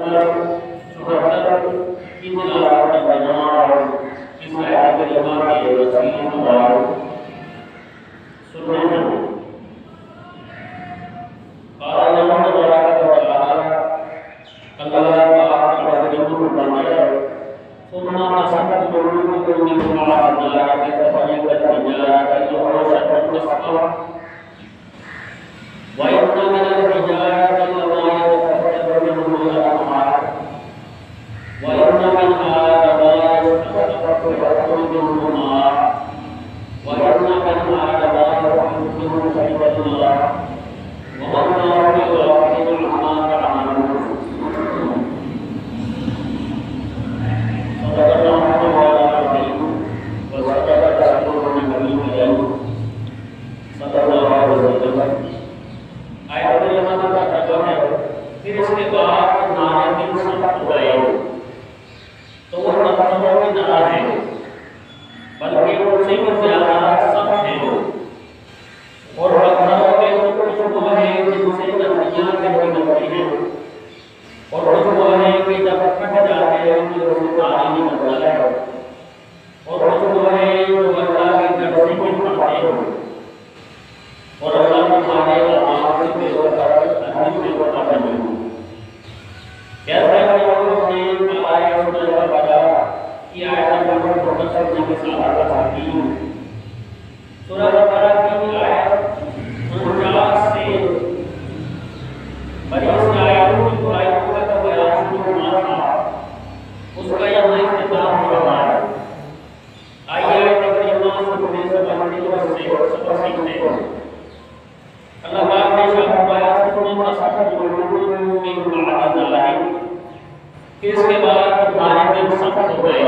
74 کی تلاوت کا بیان اس آیت کریمہ کے وسیلے مبارک سننے ہیں۔ قال اللہ تبارک و تعالی اللہ پاک نے فرمایا ثم قسمت قلوبكم من بعد ذلك فطريقت الحجارة أو أشد قسوة وإن من الحجارة لما يتفجر منه الأنهار وإن منها لما يشقق فيخرج منه الماء وإن منها لما يخرج منه خشية الله وما الله بغافل عما تعملون صدق الله العظيم وصدق رسوله النبي الكريم صلى الله عليه وسلم۔ آیت کریمہ کا ترجمہ ہے پھر اس کے بعد نارے دل سخت ہوئے تو وہ پتھروں کی طرح ہے بلکہ ان سے بھی زیادہ سخت ہے اور پتھروں کے کچھ وہ ہیں جن سے نہریاں نکلتی ہیں اور کچھ وہ ہیں کہ جب پھٹ جاتے ہیں ان کی روح پانی نکلتا ہے اور کچھ وہ ہیں جو اللہ کی طرف سے پڑھتے ہیں اور اللہ تمہارے آمال سے بے وقت اہم بے وقت بنو کیسے لوگوں نے آیت سننے کا بڑا کہ آیت نمبر 74 کے ساتھ آتی سورہ بقرہ کی آیت 49 سے بڑی سی آیتوں کی آیتوں کا بیان ہونا تھا اس کا یہاں اختتام ہو رہا ہے۔ آئیے آیت کریمہ سننے سے پہلے سبق سیکھتے ہیں۔ اللہ پاک نے شاہ فرمایا ثم قسمت قلوبكم من بعد ذلك، اس کے بعد تمہارے دل سخت ہو گئے